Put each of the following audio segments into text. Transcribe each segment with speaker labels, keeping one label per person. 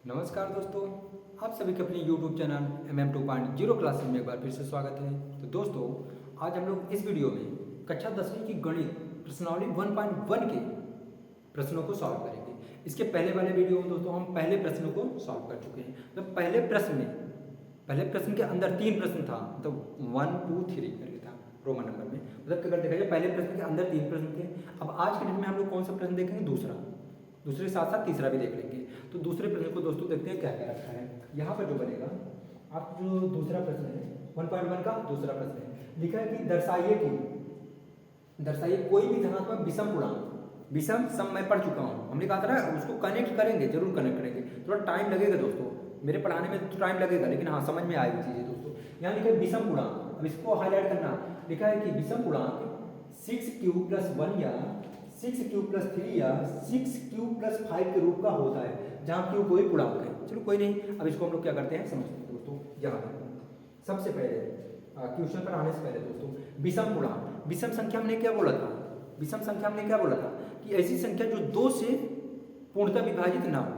Speaker 1: नमस्कार दोस्तों, आप सभी के अपने YouTube चैनल MM 2.0 क्लासेस में एक बार फिर से स्वागत है। तो दोस्तों, आज हम लोग इस वीडियो में कक्षा 10वीं की गणित प्रश्नावली 1.1 के प्रश्नों को सॉल्व करेंगे। इसके पहले वाले वीडियो में दोस्तों हम पहले प्रश्नों को सॉल्व कर चुके हैं। तो पहले प्रश्न के अंदर 3 प्रश्न था, मतलब 1 2 3 करके था रोमन नंबर में। मतलब अगर देखा जाए पहले प्रश्न के अंदर 3 प्रश्न थे। अब आज के डेट में हम लोग कौन सा प्रश्न देखेंगे? दूसरे के साथ साथ तीसरा भी देख लेंगे। तो दूसरे प्रश्न को दोस्तों देखते हैं क्या क्या रखा है। यहाँ पर जो बनेगा, आप जो दूसरा प्रश्न है 1.1 का दूसरा प्रश्न है, लिखा है कि दर्शाइए कोई भी धनात्मक विषम पूर्णांक। विषम सम मैं पढ़ चुका हूँ, हमने कहा था ना उसको कनेक्ट करेंगे, जरूर कनेक्ट करेंगे। थोड़ा टाइम लगेगा दोस्तों, मेरे पढ़ाने में तो टाइम लगेगा, लेकिन हाँ समझ में आएगी चीज़ें दोस्तों। यहाँ लिखा है विषम पूर्णांक। अब इसको हाईलाइट करना, लिखा है कि विषम पूर्णांक 6q+1 या 6q+3 या 6q+5 के रूप का होता है, जहाँ q कोई पूर्णांक है। चलो कोई नहीं, अब इसको हम लोग क्या करते हैं समझते हैं दोस्तों। यहाँ सबसे पहले क्वेश्चन पर आने से पहले दोस्तों, विषम पूर्णांक, विषम संख्या हमने क्या बोला था? विषम संख्या हमने क्या बोला था कि ऐसी संख्या जो 2 से पूर्णतः विभाजित ना हो,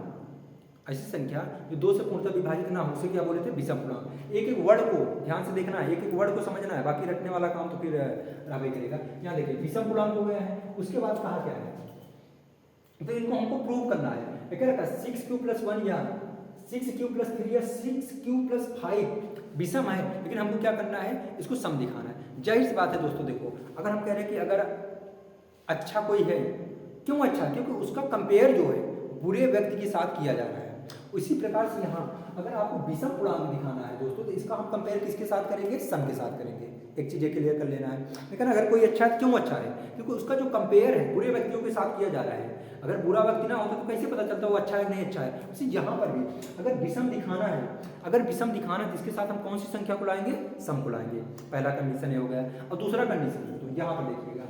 Speaker 1: ऐसी संख्या जो 2 से पूर्णतः विभाजित ना हो उसे क्या बोले थे? विषम पूर्णांक। एक एक वर्ड को ध्यान से देखना है, एक एक वर्ड को समझना है, बाकी रटने वाला काम तो फिर रावे करेगा। यहाँ देखिए विषम पूर्णांक हो गया है, उसके बाद कहा क्या है, तो इनको हमको प्रूव करना है। क्या रहता है? 6q+1 या 6q+3 या 6q+5 विषम है, लेकिन हमको क्या करना है? इसको सम दिखाना है। जाहिर सी बात है दोस्तों, देखो अगर हम कह रहे हैं कि अगर अच्छा कोई है, क्यों अच्छा? क्योंकि उसका कंपेयर जो है बुरे व्यक्ति के साथ किया जा रहा है। उसी प्रकार से यहाँ अगर आपको विषम पूर्णांक दिखाना है दोस्तों, तो इसका हम कंपेयर किसके साथ करेंगे? सम के साथ करेंगे। एक चीज़ क्लियर कर लेना है। लेकिन अगर कोई अच्छा है, क्यों अच्छा है? क्योंकि उसका जो कंपेयर है बुरे व्यक्तियों के साथ किया जा रहा है। अगर बुरा व्यक्ति ना होता तो कैसे पता चलता वो अच्छा है नहीं अच्छा है? उसी यहाँ पर भी अगर विषम दिखाना है, तो इसके साथ हम कौन सी संख्या को लाएंगे? सम को लाएंगे। पहला कंडीशन ये हो गया। और दूसरा कंडीशन तो यहाँ पर देखिएगा,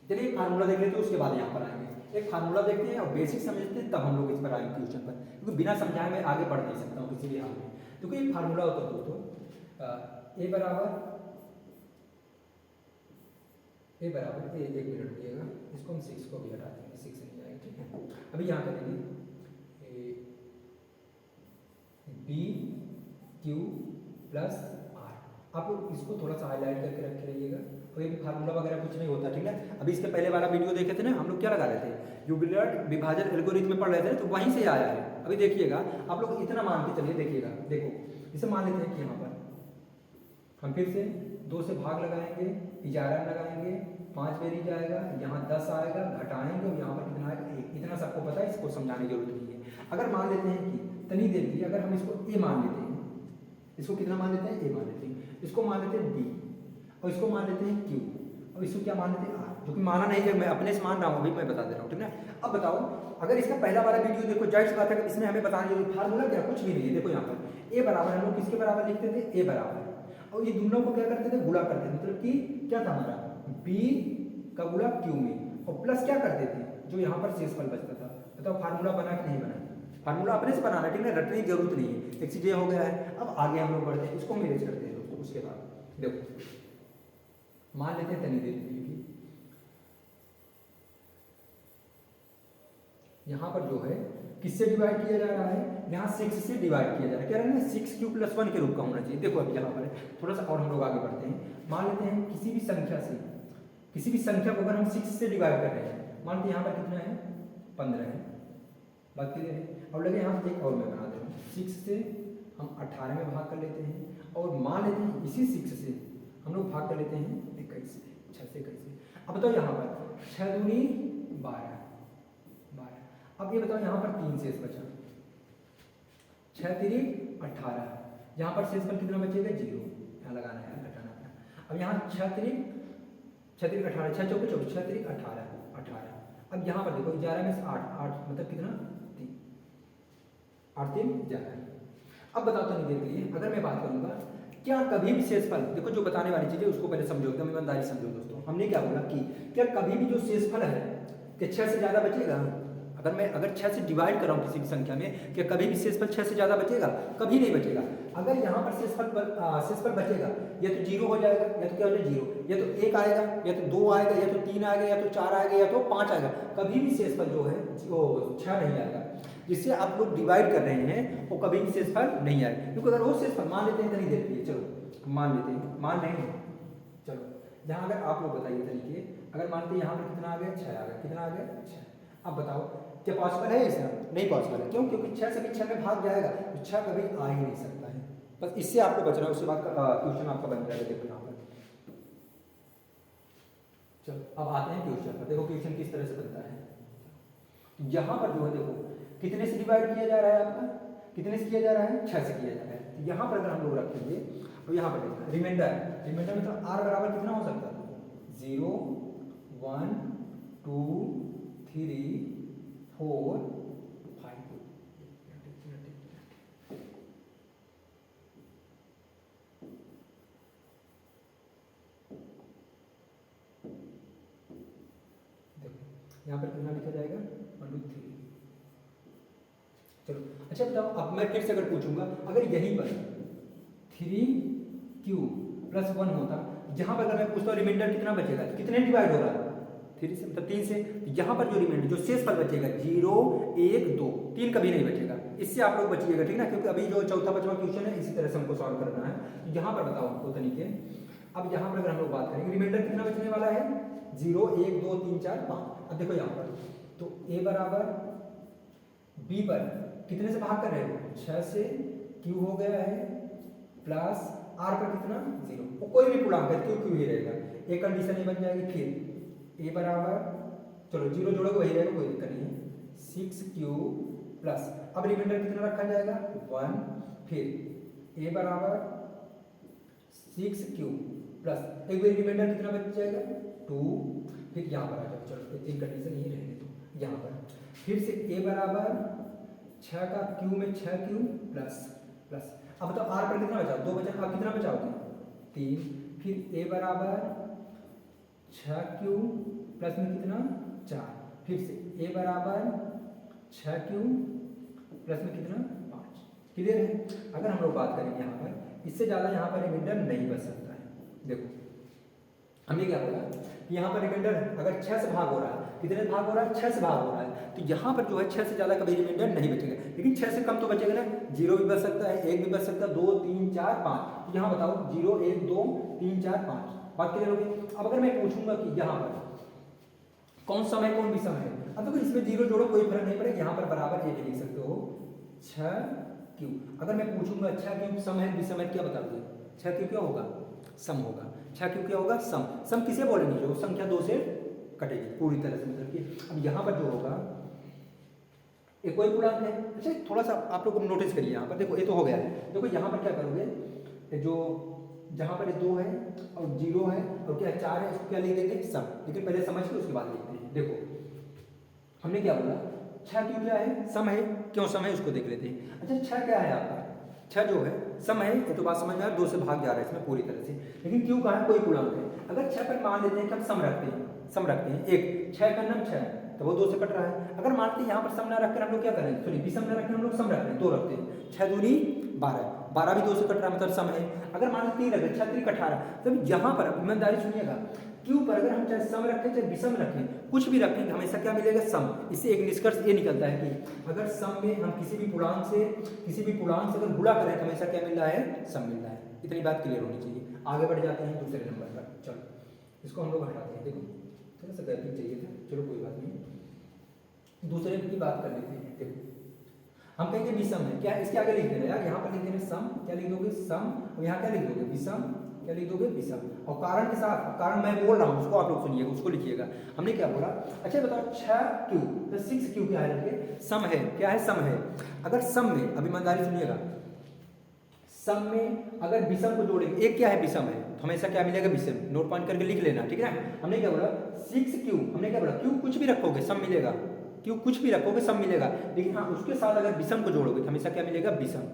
Speaker 1: चलिए फार्मूला देख लेते हैं, उसके बाद यहाँ पर आएंगे। एक फार्मूला देखते हैं और बेसिक समझते हैं, तब हम लोग इस पर आएंगे क्वेश्चन पर, क्योंकि बिना समझाए मैं आगे बढ़ नहीं सकता हूँ किसी भी हाल में। क्योंकि एक फार्मूला होता है दोस्तों, ए बराबर ए, एक मिनट दिएगा, इसको हम 6 को भी हटा देंगे, 6 नहीं जाएगा, ठीक है। अभी यहाँ करेंगे B/Q+R। आप लोग इसको थोड़ा सा हाईलाइट करके रखे रहिएगा। कोई भी फार्मूला वगैरह कुछ नहीं होता, ठीक है। अभी इसके पहले वाला वीडियो देखे थे ना, हम लोग क्या लगा रहे थे? यूक्लिड विभाजन एल्गोरिथम में पढ़ रहे थे, तो वहीं से आया है। अभी देखिएगा, आप लोग इतना मान के चलिए, देखिएगा, देखो इसे मान लेते हैं कि यहाँ पर हम फिर से 2 से भाग लगाएंगे, इजारा लगाएंगे, 5 बेरी जाएगा, यहाँ 10 आएगा, घटाएंगे और यहाँ पर कितना आएगा? 1। इतना सबको पता है, इसको समझाने की जरूरत नहीं है। अगर मान लेते हैं कि तनी देर के लिए अगर हम इसको ए मान लेते हैं, इसको कितना मान लेते हैं? ए मान लेते हैं। इसको मान लेते हैं बी, और इसको मान लेते हैं क्यू, और इसको क्या मान लेते हैं? आर। जो कि माना नहीं है, मैं अपने से मान रहा हूँ, अभी मैं बता दे रहा हूँ, ठीक है। अब बताओ, अगर इसका पहला वाला वीडियो देखो, जाहिर सी बात है इसमें हमें बताने की फार्मूला क्या कुछ भी नहीं है। देखो यहाँ पर ए बराबर हम लोग किसके बराबर लिखते थे? ए बराबर, और ये दोनों को क्या करते थे? गुणा करते थे। मतलब कि क्या था हमारा? बी का गुणा क्यू में, और प्लस क्या करते थे? जो यहाँ पर शेषफल बचता था। बताओ फार्मूला बना कि नहीं बना? फार्मूला अपने से बनाना, ठीक है, रटने की जरूरत नहीं है। एक चीज ये हो गया है। अब आगे हम लोग बढ़ते हैं, इसको हम इरेज करते हैं दोस्तों। उसके बाद देखो मान लेते हैं तनी देर के लिए कि यहाँ पर जो है किससे डिवाइड किया जा रहा है? यहाँ 6 से डिवाइड किया जा रहा है। क्या रहना है? 6q+1 के रूप का होना चाहिए। देखो अभी यहाँ पर थोड़ा सा और हम लोग आगे बढ़ते हैं। मान लेते हैं किसी भी संख्या को अगर हम 6 से डिवाइड कर रहे हैं, मान लीजिए यहाँ पर कितना है? 15 है। बात क्लियर है? अब लगे यहाँ एक और मैं बना दे रहा हूँ, 6 से हम 18 में भाग कर लेते हैं, और मान लेते हैं इसी 6 से हम लोग भाग कर लेते हैं 21 से, 6 से 21 से। अब बताओ यहाँ पर 6 दूनी 12। अब ये बताओ यहाँ पर 3 शेष बचा, 6 तिरी 18, यहाँ पर शेषफल कितना बचेगा? 0। यहाँ लगाना है, घटाना अपना। अब यहाँ 6 तिरी 18, 6 चौके 24, 6 तिरी 18। अब यहाँ पर देखो 11 में से 8 मतलब कितना? 3, 8 3 11। अब बताओ तनी देर के लिए अगर मैं बात करूँगा, क्या कभी भी शेषफल, देखो जो बताने वाली चीज़ है उसको पहले समझो, एकदम ईमानदारी समझो दोस्तों। हमने क्या बोला कि क्या कभी भी जो शेषफल है क्या 6 से ज़्यादा बचेगा? अगर 6 से डिवाइड कर रहा हूँ किसी भी संख्या में, क्या कभी भी शेषफल 6 से ज़्यादा बचेगा? कभी नहीं बचेगा। अगर यहाँ पर शेषफल बचेगा, या तो 0 हो जाएगा, या तो क्या हो जाएगा? 0, या तो 1 आएगा, या तो 2 आएगा, या तो 3 आएगा, या तो 4 आएगा, या तो 5 आएगा। कभी भी शेषफल जो है वो 6 नहीं आएगा। जिससे आप लोग डिवाइड कर रहे हैं वो कभी भी शेषफल नहीं आए, क्योंकि अगर वो शेषफल मान लेते हैं इतनी देर के लिए, चलो मान लेते हैं, मान लेंगे, चलो यहाँ अगर आप लोग बताइए तरीके, अगर मानते हैं यहाँ पर कितना आ गया 6 आ गया, कितना आ गया 6, अब बताओ क्या पॉसिबल है इसका? नहीं पॉसिबल है, क्यों? क्योंकि 6 से भी 6 में भाग जाएगा तो 6 कभी आ ही नहीं सकता है। बस इससे आपको बच रहा है, उसके बाद का क्वेश्चन आपका बन जाएगा। देखो यहाँ पर, चलो अब आते हैं क्वेश्चन पर। देखो क्वेश्चन किस तरह से बनता है। यहाँ पर जो है देखो कितने से डिवाइड किया जा रहा है आपका, कितने से किया जा रहा है 6 से किया जा रहा है। तो यहाँ पर अगर हम लोग रखेंगे तो यहाँ पर रिमाइंडर, रिमाइंडर मतलब आर बराबर कितना हो सकता है 0 1 2 3 4 5। यहाँ पर कितना लिखा जाएगा 1 2 3। चलो अच्छा बताओ, अब मैं फिर से अगर पूछूंगा, अगर यहीं पर 3q + 1 होता, यहाँ पर अगर मैं पूछता हूँ रिमाइंडर कितना बचेगा, तो कितने डिवाइड हो रहा है 3 से, मतलब 3 से। यहाँ पर जो रिमाइंडर जो शेषफल बचेगा 0 1 2 3 कभी नहीं बचेगा। इससे आप लोग बचिएगा, ठीक ना, क्योंकि अभी जो चौथा पांचवा क्वेश्चन है इसी तरह से हमको सॉल्व करना है। तो यहाँ पर बताओ आपको तरीके। अब यहाँ पर अगर हम लोग बात करेंगे रिमाइंडर कितना बचने वाला है 0 1 2 3 4 5। अब देखो यहाँ पर तो a बराबर b पर कितने से भाग कर रहे हो 6 से, q हो गया है प्लस r पर कितना 0, वो कोई भी पूर्णांक है q ही रहेगा, एक कंडीशन ये बन जाएगी। फिर a बराबर, चलो 0 जोड़ोगे वही रहेगा, कोई दिक्कत नहीं है, 6q प्लस, अब रिमाइंडर कितना रखा जाएगा 1, फिर a बराबर 6q प्लस एक बार रिमाइंडर कितना बच जाएगा 2, फिर यहाँ पर आ जाओ, चलो एक कंडीशन ये रहने दो, यहाँ पर फिर से a बराबर 6 का q में 6q प्लस प्लस, अब बताओ r पर कितना बचा 2 बचा, आप कितना बचाओगे 3, फिर a बराबर 6q प्लस में कितना 4, फिर से a बराबर 6q प्लस में कितना 5। क्लियर है? अगर हम लोग बात करेंगे यहाँ पर, इससे ज़्यादा यहाँ पर रिमाइंडर नहीं बच सकता है। देखो हमने क्या बोला कि यहाँ पर रिमाइंडर अगर 6 से भाग हो रहा है, कितने से भाग हो रहा है 6 से भाग हो रहा है, तो यहाँ पर जो है 6 से ज़्यादा कभी रिमाइंडर नहीं बचेगा, लेकिन 6 से कम तो बचेगा ना, 0 भी बच सकता है, 1 भी बच सकता है, 2 3 4 5। तो यहाँ बताओ 0 1 2 3 4 5, बात क्लियर होगी। अब अगर मैं पूछूंगा कि यहाँ पर कौन सम है कौन विषम है, अब देखो इसमें 0 जोड़ो कोई फर्क नहीं पड़ेगा, यहाँ पर बराबर ये भी लिख सकते हो 6q। अगर मैं पूछूंगा 6q सम है विषम है, क्या बताओगे 6q क्या होगा सम होगा, 6q क्या होगा सम। सम किसे बोलेंगे जो संख्या 2 से कटेगी पूरी तरह से, मतलब कि अब यहाँ पर जो होगा एक कोई पूर्णांक है। अच्छा थोड़ा सा आप लोग नोटिस करिए, यहाँ पर देखो ये तो हो गया है, देखो यहाँ पर क्या करोगे, जो जहाँ पर 2 है और 0 है और क्या 4 है, इसको क्या लिख देंगे सम, लेकिन पहले समझ के उसके बाद लिखते हैं। देखो हमने क्या बोला 6q क्या है सम है, क्यों सम है उसको देख लेते हैं। अच्छा 6 क्या है आपका 6 जो है सम है, ये तो बात समझ में आ रहा है, 2 से भाग जा रहा है इसमें पूरी तरह से, लेकिन क्यों कहा है कोई पूर्णांक है। अगर 6 पर मान लेते हैं कि हम सम रखते हैं, सम रखते हैं, एक 6 का नाम 6 तो वो 2 से कट रहा है। अगर मानते हैं यहाँ पर सम ना रखकर हम लोग क्या करेंगे, सॉरी विषम ना रखकर हम लोग सम रखते हैं, 2 रखते हैं, 6 दूनी 12, 12 भी 2 से कट रहा है मतलब सम है। अगर मान लो 3 रखें 6 3 18, तब यहाँ पर ईमानदारी सुनिएगा, क्यों पर अगर हम चाहे सम रखें चाहे विषम रखें, कुछ भी रखेंगे हमेशा क्या मिलेगा सम। इससे एक निष्कर्ष ये निकलता है कि अगर सम में हम किसी भी पूर्णांक से अगर गुणा करें तो हमेशा क्या मिल रहा है सम मिल रहा है। इतनी बात क्लियर होनी चाहिए। आगे बढ़ जाते हैं दूसरे नंबर पर, चलो इसको हम लोग हटाते हैं, देखो थोड़ा सा गैपिंग चाहिए था, चलो कोई बात नहीं, दूसरे की बात कर लेते हैं। देखो हम कहेंगे विषम है, क्या इसके आगे लिख देना यार, यहाँ पर लिख देना सम, क्या लिख दोगे सम, और यहाँ क्या लिख दोगे विषम, क्या लिख दोगे विषम, और कारण के साथ, कारण मैं बोल रहा हूँ उसको आप लोग सुनिएगा, उसको लिखिएगा। हमने क्या बोला, अच्छा बताओ 6q प्लस 6q क्या है, देखिए सम है, क्या है सम है। अगर सम में, अब ईमानदारी सुनिएगा, सम में अगर विषम को जोड़ेंगे, एक क्या है विषम है तो हमेशा क्या मिलेगा विषम, नोट पॉइंट करके लिख लेना, ठीक है। हमने क्या बोला 6q, हमने क्या बोला q कुछ भी रखोगे सम मिलेगा, q कुछ भी रखोगे सम मिलेगा, लेकिन हाँ उसके साथ अगर विषम को जोड़ोगे तो हमेशा क्या मिलेगा विषम।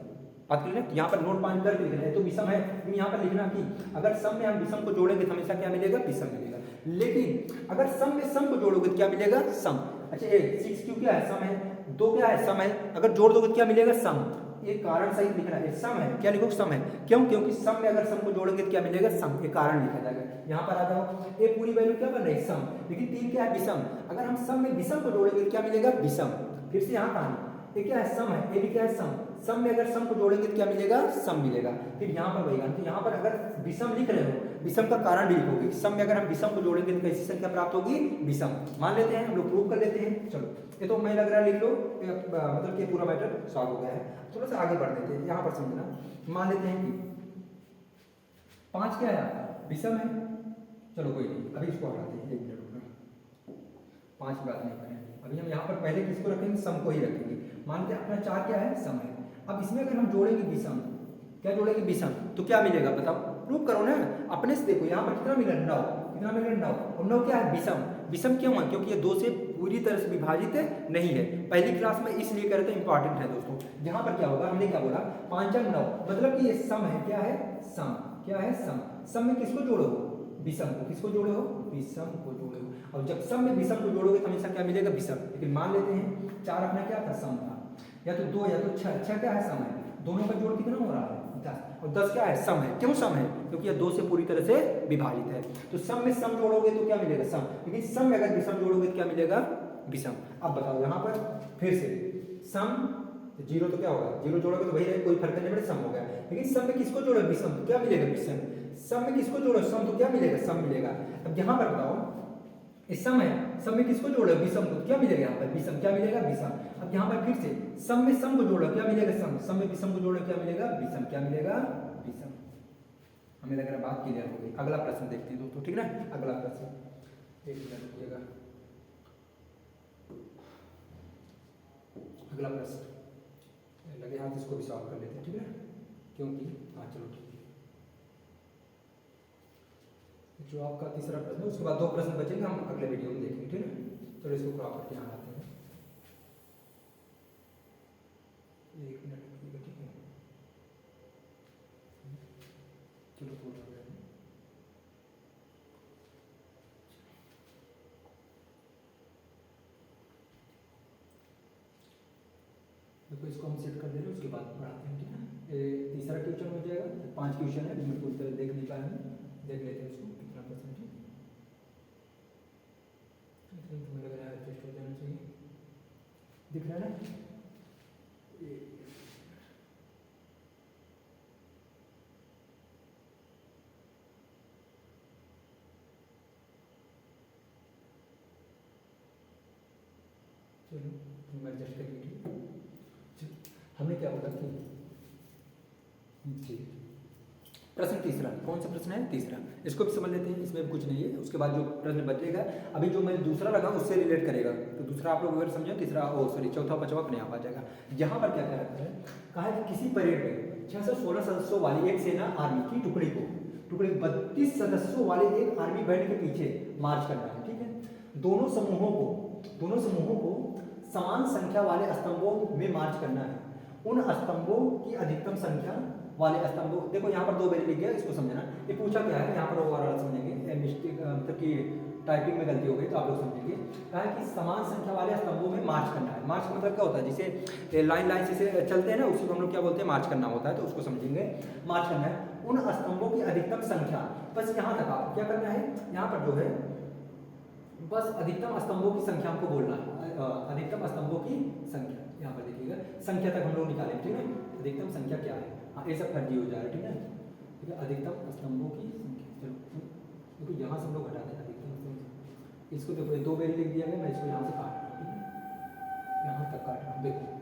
Speaker 1: बात कर लेना, यहाँ पर नोट पॉइंट करके लिखना है, तो विषम है लेकिन यहाँ पर लिखना कि अगर सम में हम विषम को जोड़ेंगे तो हमेशा क्या मिलेगा विषम मिलेगा, लेकिन अगर सम में सम को जोड़ोगे तो क्या मिलेगा सम। अच्छा एक 6q क्या है सम है, 2 क्या है सम है, अगर जोड़ दोगे तो क्या मिलेगा सम। एक कारण सहित लिखना है, सम है, क्या लिखो सम है, क्यों, क्योंकि सम में अगर सम को जोड़ेंगे तो क्या मिलेगा सम, एक कारण लिखा जाएगा। यहाँ पर आ जाओ, ये पूरी वैल्यू क्या बन रही है सम, लेकिन 3 क्या है विषम, अगर हम सम में विषम को जोड़ेंगे तो क्या मिलेगा विषम। फिर से यहाँ कहा ये क्या है सम है, ये भी क्या है सम। सम में अगर सम को जोड़ेंगे तो क्या मिलेगा, सम मिलेगा। फिर यहाँ पर वही, तो यहाँ पर अगर विषम लिख रहे हो, विषम का कारण भी लिखोगे। सम में अगर हम विषम को जोड़ेंगे तो कैसी संख्या प्राप्त होगी, विषम। मान लेते हैं हम लोग, प्रूव कर लेते हैं। चलो ये तो मैं लग रहा है लिख लो, मतलब कि पूरा मैटर सॉल्व हो गया है। थोड़ा सा आगे बढ़ लेते हैं, यहाँ पर समझना। मान लेते हैं कि 5 क्या है आपका, विषम है। चलो कोई नहीं, अभी इसको हटाते हैं, 1 मिनट रुकना, 5 की बात नहीं करें अभी। हम यहाँ पर पहले किसको रखेंगे, सम को ही रखेंगे। मानते हैं अपना 4 क्या है, सम है। अब इसमें अगर हम जोड़ेंगे विषम, क्या जोड़ेंगे विषम, तो क्या मिलेगा बताओ, प्रूव करो ना अपने से। देखो यहाँ पर कितना मिल रहा है, 9, कितना मिल रहा है, 9। और 9 क्या है, विषम। विषम क्यों है, क्योंकि ये 2 से पूरी तरह से विभाजित नहीं है। पहली क्लास में इसलिए कहते हैं इंपॉर्टेंट है दोस्तों। यहाँ पर क्या होगा, हमने क्या बोला, 5 और 9, मतलब कि ये सम है। क्या है, सम। क्या है, सम। सम में किसको जोड़ो, विषम को। किसको जोड़े हो, विषम को जोड़े हो। और जब सम में विषम को जोड़ोगे तो हमेशा क्या मिलेगा, विषम। लेकिन मान लेते हैं 4 अपना क्या था, सम था, या तो 2 या तो 6। 6 क्या है, सम है। दोनों का जोड़ कितना हो रहा है, 10। और 10 क्या है, सम है। क्यों सम है, क्योंकि यह 2 से पूरी तरह से विभाजित है। तो सम में सम जोड़ोगे तो क्या मिलेगा, सम। लेकिन सम में अगर विषम जोड़ोगे तो क्या मिलेगा, विषम। अब बताओ यहाँ पर फिर से सम 0 तो क्या होगा, 0 जोड़ोगे तो वही रहे, कोई फर्क नहीं पड़े, सम हो गया। लेकिन सम में किसको जोड़ो, विषम, तो क्या मिलेगा, विषम। सम में किसको जोड़ो, सम, तो क्या मिलेगा, सम मिलेगा। अब यहाँ पर बताओ इस सम है, सम में किसको जोड़ो, विषम को, तो क्या मिलेगा यहाँ पर, विषम। क्या मिलेगा, विषम। अब यहाँ पर फिर से सम में सम को जोड़ो, क्या मिलेगा, सम। सम में विषम को जोड़ो, क्या मिलेगा, विषम। क्या मिलेगा, विषम। हमें लग रहा है बात क्लियर हो गई। अगला प्रश्न देखते हैं दोस्तों, ठीक ना। अगला प्रश्न, एक मिनट रुकिएगा। अगला प्रश्न लगे हाथ, इसको भी सॉल्व कर लेते हैं, ठीक है, क्योंकि हाँ चलो ठीक है। जो आपका तीसरा प्रश्न है, उसके बाद 2 प्रश्न बचेंगे, हम अगले वीडियो में देखेंगे, ठीक है। चलो इसको क्रॉप करके यहाँ आते हैं, 1 मिनट रुकिएगा, ठीक है। चलो थोड़ा हो गया। देखो इसको हम सेट कर दे रहे हैं, उसके बाद बढ़ाते हैं, ठीक है। तीसरा क्वेश्चन हो जाएगा, 5 क्वेश्चन है, जिसमें पूरी तरह देख नहीं पाए हैं, देख लेते हैं उसको कितना परसेंट है। तुम्हें लग रहा है एडजस्ट हो जाना चाहिए, दिख रहा है ना। चलो मैं एडजस्ट कर लीजिए। हमने क्या बोला कि जी, प्रश्न तीसरा, कौन सा प्रश्न है, तीसरा। इसको भी समझ लेते हैं, इसमें भी कुछ नहीं है। उसके बाद जो प्रश्न बचेगा, अभी जो मैंने दूसरा लगा उससे रिलेट करेगा, तो दूसरा आप लोग अगर समझे, तीसरा सॉरी चौथा पांचवा अपने आप आ जाएगा। यहाँ पर क्या क्या रखा है, कहा है कि किसी परेड में 616 सदस्यों वाली एक सेना आर्मी की टुकड़ी 32 सदस्यों वाले एक आर्मी बैंड के पीछे मार्च करना है, ठीक है। दोनों समूहों को समान संख्या वाले स्तंभों में मार्च करना है। उन स्तंभों की अधिकतम संख्या वाले स्तंभों, देखो यहाँ पर 2 बार लिख गया, इसको समझना। ये पूछा क्या है, यहाँ पर ओवरऑल समझेंगे, मिस्टेक मतलब कि टाइपिंग में गलती हो गई तो आप लोग समझेंगे। कहा है कि समान संख्या वाले स्तंभों में मार्च करना है। मार्च का मतलब क्या होता है, जिसे लाइन से चलते हैं ना, उसी को हम लोग क्या बोलते हैं, मार्च करना होता है, तो उसको समझेंगे। मार्च करना है उन स्तंभों की अधिकतम संख्या, बस यहाँ तक आप क्या करना है, यहाँ पर जो है बस अधिकतम स्तंभों की संख्या हमको बोलना है। अधिकतम स्तंभों की संख्या, यहाँ पर देखिएगा, संख्या तक हम लोग निकालें, ठीक है। अधिकतम संख्या क्या है, हाँ ये सब फर्जी हो जा रहा है, ठीक है। ठीक है, अधिकतम स्तंभों की संख्या, चलो देखो यहाँ से हम लोग हटा दें अधिकतम स्तंभ। इसको देखो 2 बार लिख दिया गया, मैं इसको यहाँ से काट रहा हूँ, ठीक है, यहाँ तक काट रहा हूँ। देखो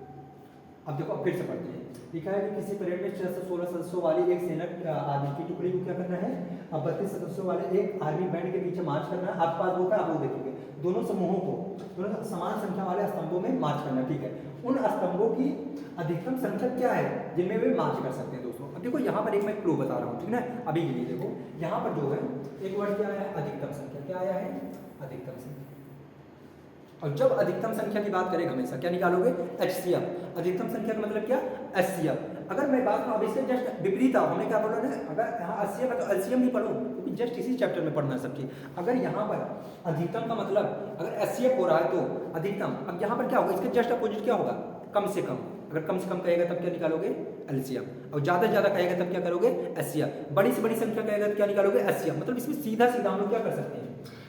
Speaker 1: अब देखो, अब फिर से पढ़ते हैं। लिखा है कि किसी परेड में 616 सदस्यों वाली एक सेना आर्मी की टुकड़ी को क्या करना है, अब 32 सदस्यों वाले एक आर्मी बैंड के पीछे मार्च करना है। आपके पास होगा, आप लोग देखेंगे, दोनों समूहों को दोनों समान संख्या वाले स्तंभों में मार्च करना, ठीक है। उन स्तंभों की अधिकतम संख्या क्या है जिनमें वे मार्च कर सकते हैं दोस्तों। अब देखो यहाँ पर एक मैं क्लू बता रहा हूँ, ठीक है ना। अभी के लिए देखो यहाँ पर जो है एक वर्ड क्या आया है, अधिकतम संख्या। क्या आया है, अधिकतम संख्या। और जब अधिकतम संख्या की बात करें हमेशा क्या निकालोगे, HCF। अधिकतम संख्या का मतलब क्या, HCF। अगर मैं बात करूँ, अब इससे जस्ट विपरीत आओ, हमने क्या बोला ना, अगर यहाँ HCF है तो LCM भी पढ़ो, क्योंकि जस्ट इसी चैप्टर में पढ़ना है सब चीज। अगर यहाँ पर अधिकतम का मतलब अगर HCF हो रहा है तो अधिकतम, अब यहाँ पर क्या होगा, इसके जस्ट अपोजिट क्या होगा, कम से कम। अगर कम से कम कहेगा तब क्या निकालोगे, LCM। और ज्यादा से ज्यादा कहेगा तब क्या करोगे, HCF। बड़ी से बड़ी संख्या कहेगा तो क्या निकालोगे, HCF। मतलब इसमें सीधा सीधा हम लोग क्या कर सकते हैं,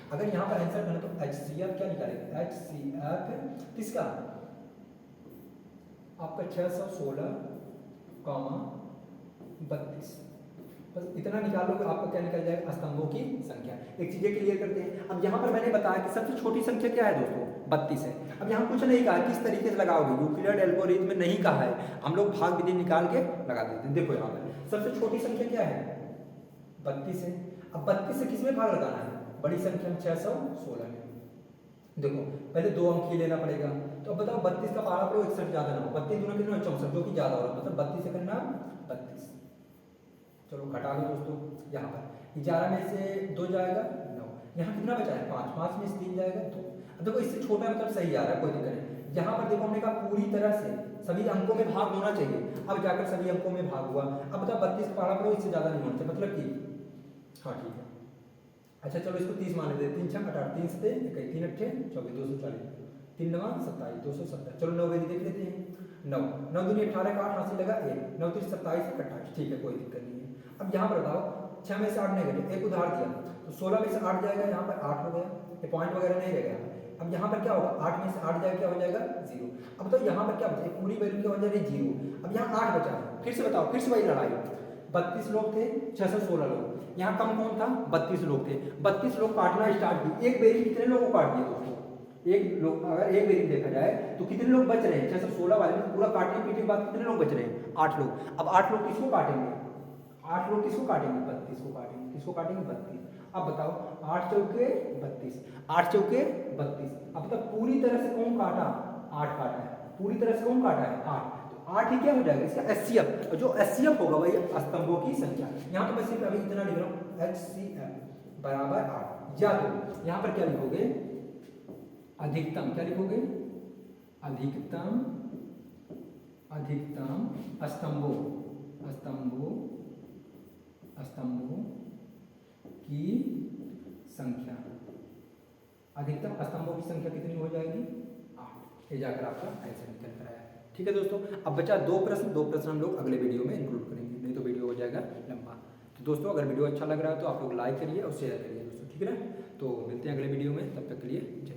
Speaker 1: अगर यहाँ पर आंसर करें तो HCF क्या निकालेंगे, HCF किसका, आपका 616, 32। बस इतना निकाल लो कि आपका क्या निकल जाएगा, स्तंभों की संख्या। एक चीजें क्लियर करते हैं। अब यहाँ पर मैंने बताया कि सबसे छोटी संख्या क्या है दोस्तों, 32 है। अब यहाँ कुछ नहीं कहा किस तरीके से लगाओगे, यूक्लिड एल्गोरिथम में नहीं कहा है, हम लोग भाग विधि निकाल के लगा देते हैं। देखो यहाँ पर सबसे छोटी संख्या क्या है, 32 है। अब 32 से किसमें भाग लगाना है, बड़ी संख्या में 616 में। देखो पहले 2 अंक ही लेना पड़ेगा, तो अब बताओ 32 का पारा पड़ो 61 ज्यादा ना हो, 32 दूना कितना 64, जो कि ज्यादा हो रहा है, मतलब 32 से करना 32। चलो घटा लो दोस्तों, यहाँ पर 11 में से 2 जाएगा 9, यहाँ कितना बचा है 5, 5 में से 3 जाएगा 2। अब देखो इससे छोटा मतलब सही आ रहा है, कोई दिक्कत नहीं। यहाँ पर देखो हमने कहा पूरी तरह से सभी अंकों में भाग होना चाहिए, अब जाकर सभी अंकों में भाग हुआ। अब बताओ 32 का पारा पड़ो इससे ज्यादा नहीं होना चाहिए, मतलब कि हाँ ठीक है। अच्छा चलो इसको 30 मान लेते हैं, 3 6 18, 3 से 21, 3 8 24, 240, 3 9 27, 270। चलो 9 देख लेते हैं, 9 9 दूनी 18 का 8 हासिल लगा 1, 9 3 27 28, ठीक है कोई दिक्कत नहीं है। अब यहाँ पर बताओ 6 में से 8 नहीं घटे, एक उधार दिया तो 16 में से 8 जाएगा, यहाँ पर 8 हो गया, ये पॉइंट वगैरह नहीं रहेगा। अब यहाँ पर क्या होगा, 8 में से 8 जाएगा क्या हो जाएगा 0। अब तो यहाँ पर क्या बचा, पूरी वैल्यू क्या हो जाएगी 0। अब यहाँ 8 बचा है, फिर से बताओ, फिर से वही लड़ाई, 32 लोग थे 616 लोग, यहाँ कम कौन था 32 लोग थे, 32 लोग काटना स्टार्ट किए। एक बेरी कितने लोगों को काट दिया दोस्तों, एक लोग, अगर एक बेरी देखा जाए तो कितने लोग बच रहे हैं, 616 वाले में पूरा काटने पीटने के बाद कितने लोग बच रहे हैं 8 लोग। अब 8 लोग किसको काटेंगे, 8 लोग किसको काटेंगे 32 को काटेंगे, किसको काटेंगे 32। अब बताओ 8 चौके 32, 8 चौके 32। अब बताओ पूरी तरह से कौन काटा, 8 काटा है, पूरी तरह से कौन काटा है 8, 8 ही क्या हो जाएगा इसका एचसीएफ, और जो एचसीएफ होगा वही स्तंभों की संख्या। यहाँ तो मैं सिर्फ अभी इतना लिख रहा हूँ एचसीएफ बराबर 8, या तो यहाँ पर क्या लिखोगे अधिकतम, क्या लिखोगे अधिकतम, अधिकतम स्तंभों, स्तंभों, स्तंभों की संख्या, अधिकतम स्तंभों की संख्या कितनी हो जाएगी 8। ये जाकर आपका आंसर निकल कर आया। ठीक है दोस्तों, अब बचा 2 प्रश्न, 2 प्रश्न हम लोग अगले वीडियो में इंक्लूड करेंगे, नहीं तो वीडियो हो जाएगा लंबा। तो दोस्तों अगर वीडियो अच्छा लग रहा है तो आप लोग लाइक करिए और शेयर करिए दोस्तों, ठीक है ना। तो मिलते हैं अगले वीडियो में, तब तक के लिए जय।